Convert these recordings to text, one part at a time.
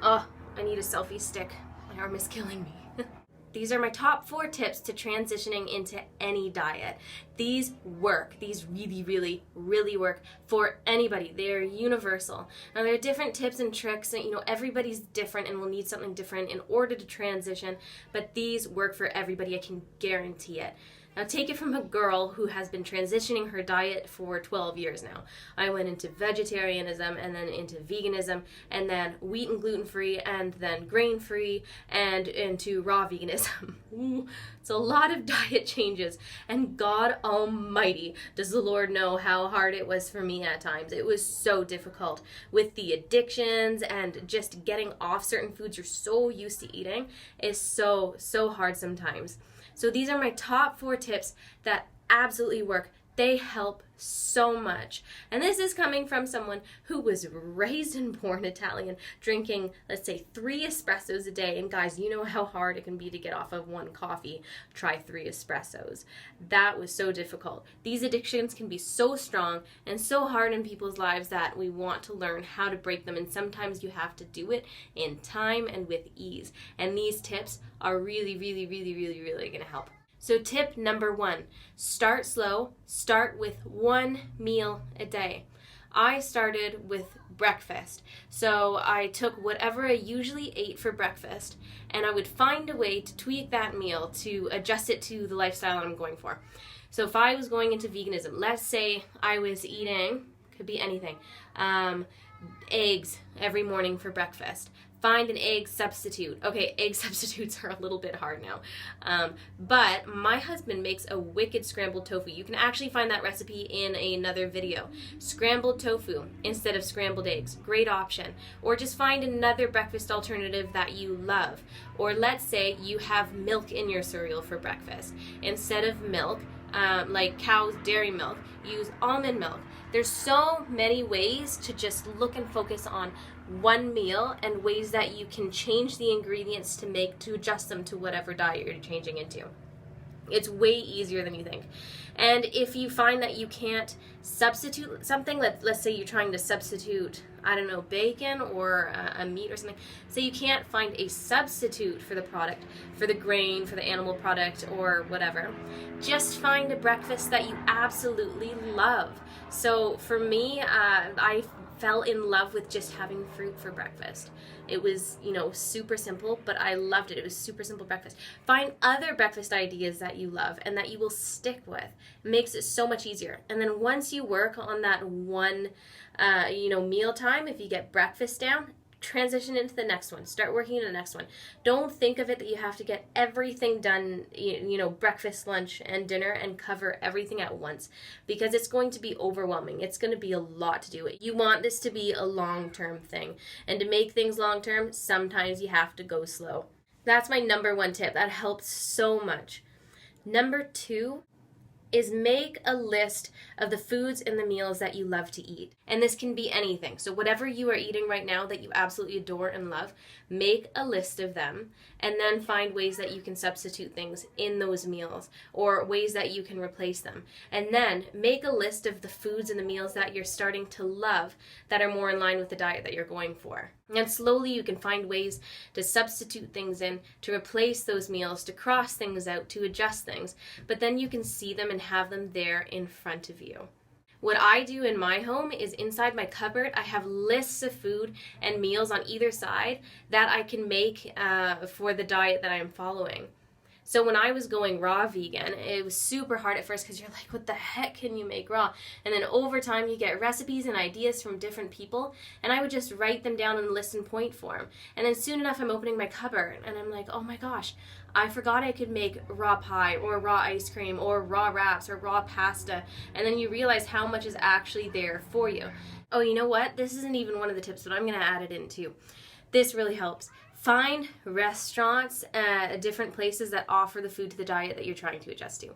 Oh, I need a selfie stick. My arm is killing me. These are my top 4 tips to transitioning into any diet. These work. These really, really, really work for anybody. They're universal. Now, there are different tips and tricks, and everybody's different and will need something different in order to transition, but these work for everybody. I can guarantee it. Now, take it from a girl who has been transitioning her diet for 12 years now. I went into vegetarianism and then into veganism and then wheat and gluten-free and then grain-free and into raw veganism. Ooh, it's a lot of diet changes, and God almighty does the Lord know how hard it was for me at times. It was so difficult with the addictions and just getting off certain foods you're so used to eating is so hard sometimes. So these are my top 4 tips that absolutely work. They help so much. And this is coming from someone who was raised and born Italian, drinking, let's say, 3 espressos a day. And guys, you know how hard it can be to get off of 1 coffee. Try 3 espressos. That was so difficult. These addictions can be so strong and so hard in people's lives that we want to learn how to break them. And sometimes you have to do it in time and with ease. And these tips are really, really, really, really, really going to help. So tip number 1, start slow. Start with 1 meal a day. I started with breakfast. So I took whatever I usually ate for breakfast and I would find a way to tweak that meal to adjust it to the lifestyle I'm going for. So if I was going into veganism, let's say I was eating, could be anything, eggs every morning for breakfast. Find an egg substitute. Okay, egg substitutes are a little bit hard now. But my husband makes a wicked scrambled tofu. You can actually find that recipe in another video. Scrambled tofu instead of scrambled eggs. Great option. Or just find another breakfast alternative that you love. Or let's say you have milk in your cereal for breakfast. Instead of milk, like cow's dairy milk, use almond milk. There's so many ways to just look and focus on 1 meal and ways that you can change the ingredients to adjust them to whatever diet you're changing into. It's way easier than you think. And if you find that you can't substitute something, let's say you're trying to substitute, I don't know, bacon or a meat or something, say you can't find a substitute for the product, for the grain, for the animal product or whatever, just find a breakfast that you absolutely love. So for me, I fell in love with just having fruit for breakfast. It was, super simple, but I loved it. It was super simple breakfast. Find other breakfast ideas that you love and that you will stick with. It makes it so much easier. And then once you work on that one, meal time, if you get breakfast down, transition into the next one. Start working in the next one. Don't think of it that you have to get everything done, breakfast, lunch, and dinner and cover everything at once, because it's going to be overwhelming. It's going to be a lot to do. You want this to be a long-term thing. And to make things long-term, sometimes you have to go slow. That's my number 1 tip. That helps so much. Number 2 is make a list of the foods and the meals that you love to eat. And this can be anything. So whatever you are eating right now that you absolutely adore and love, make a list of them and then find ways that you can substitute things in those meals or ways that you can replace them. And then make a list of the foods and the meals that you're starting to love that are more in line with the diet that you're going for. And slowly you can find ways to substitute things in, to replace those meals, to cross things out, to adjust things. But then you can see them and have them there in front of you. What I do in my home is inside my cupboard, I have lists of food and meals on either side that I can make for the diet that I am following. So when I was going raw vegan, it was super hard at first because you're like, what the heck can you make raw? And then over time you get recipes and ideas from different people, and I would just write them down in list and point form. And then soon enough I'm opening my cupboard and I'm like, oh my gosh, I forgot I could make raw pie or raw ice cream or raw wraps or raw pasta. And then you realize how much is actually there for you. Oh, you know what? This isn't even one of the tips, but I'm going to add it in too. This really helps. Find restaurants at different places that offer the food to the diet that you're trying to adjust to.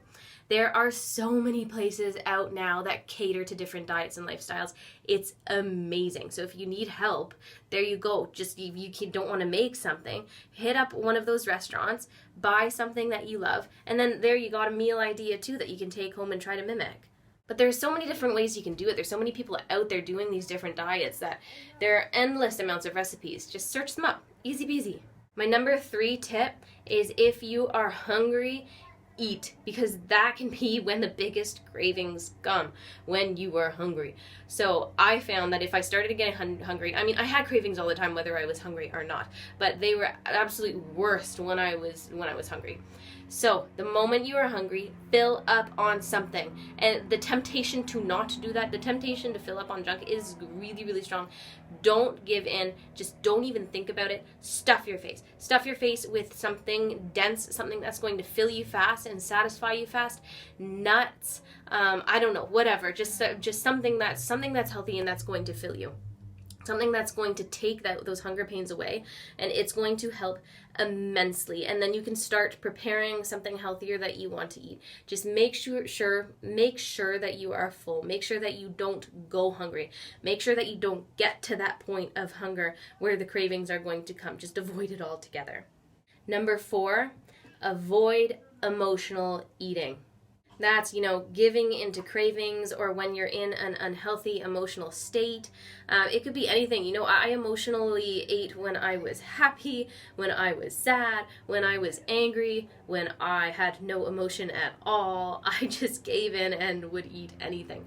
There are so many places out now that cater to different diets and lifestyles. It's amazing. So if you need help, there you go. Just if you don't want to make something, hit up one of those restaurants, buy something that you love, and then there you got a meal idea too that you can take home and try to mimic. But there's so many different ways you can do it. There's so many people out there doing these different diets that there are endless amounts of recipes. Just search them up. Easy peasy. My number 3 tip is if you are hungry, eat, because that can be when the biggest cravings come, when you are hungry. So I found that if I started getting hungry, I mean, I had cravings all the time whether I was hungry or not, but they were absolute worst when I was hungry. So the moment you are hungry, fill up on something. And the temptation to not do that, the temptation to fill up on junk is really, really strong. Don't give in. Just don't even think about it. Stuff your face. Stuff your face with something dense, something that's going to fill you fast and satisfy you fast. Nuts, I don't know, whatever. Just something that's healthy and that's going to fill you. Something that's going to take those hunger pains away, and it's going to help immensely. And then you can start preparing something healthier that you want to eat. Just make sure that you are full. Make sure that you don't go hungry. Make sure that you don't get to that point of hunger where the cravings are going to come. Just avoid it altogether. Number 4, avoid emotional eating. That's, giving into cravings, or when you're in an unhealthy emotional state. It could be anything. I emotionally ate when I was happy, when I was sad, when I was angry, when I had no emotion at all. I just gave in and would eat anything.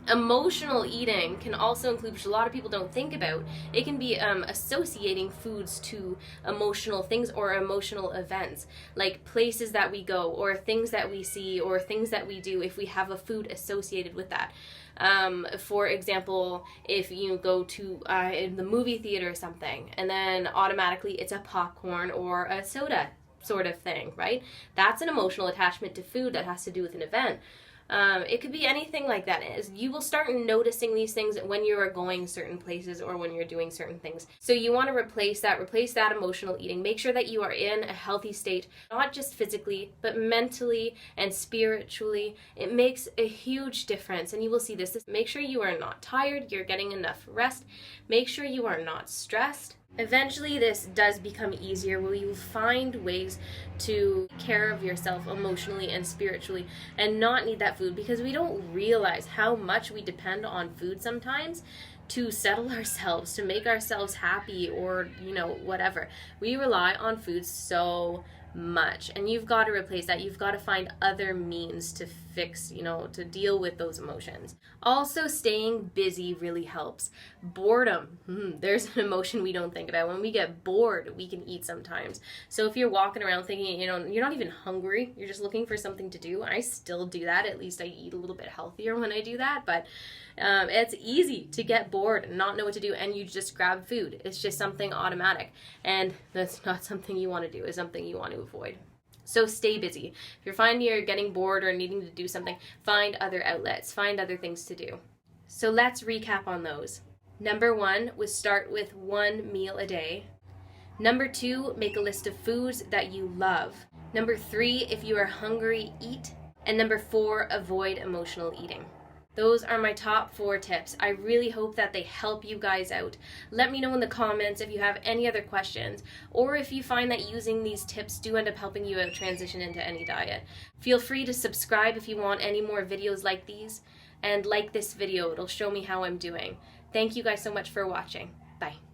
Emotional eating can also include, which a lot of people don't think about, it can be associating foods to emotional things or emotional events, like places that we go or things that we see or things that we do if we have a food associated with that. For example, if you go to in the movie theater or something, and then automatically it's a popcorn or a soda sort of thing, right? That's an emotional attachment to food that has to do with an event. It could be anything like that. You will start noticing these things when you are going certain places or when you're doing certain things. So you want to replace that emotional eating. Make sure that you are in a healthy state, not just physically, but mentally and spiritually. It makes a huge difference, and you will see this. Make sure you are not tired, you're getting enough rest. Make sure you are not stressed. Eventually, this does become easier where you find ways to take care of yourself emotionally and spiritually and not need that food, because we don't realize how much we depend on food sometimes to settle ourselves, to make ourselves happy, or, whatever. We rely on food so much, and you've got to replace that. You've got to find other means to fix, to deal with those emotions. Also, staying busy really helps. Boredom, there's an emotion we don't think about. When we get bored, we can eat sometimes. So if you're walking around thinking, you're not even hungry, you're just looking for something to do. I still do that. At least I eat a little bit healthier when I do that, but it's easy to get bored and not know what to do, and you just grab food. It's just something automatic, and that's not something you want to do. It's something you want to avoid. So stay busy. If you're finding you're getting bored or needing to do something, find other outlets, find other things to do. So let's recap on those. Number 1 was start with 1 meal a day. Number 2, make a list of foods that you love. Number 3, if you are hungry, eat. And number 4, avoid emotional eating. Those are my top 4 tips. I really hope that they help you guys out. Let me know in the comments if you have any other questions, or if you find that using these tips do end up helping you out transition into any diet. Feel free to subscribe if you want any more videos like these, and like this video. It'll show me how I'm doing. Thank you guys so much for watching. Bye.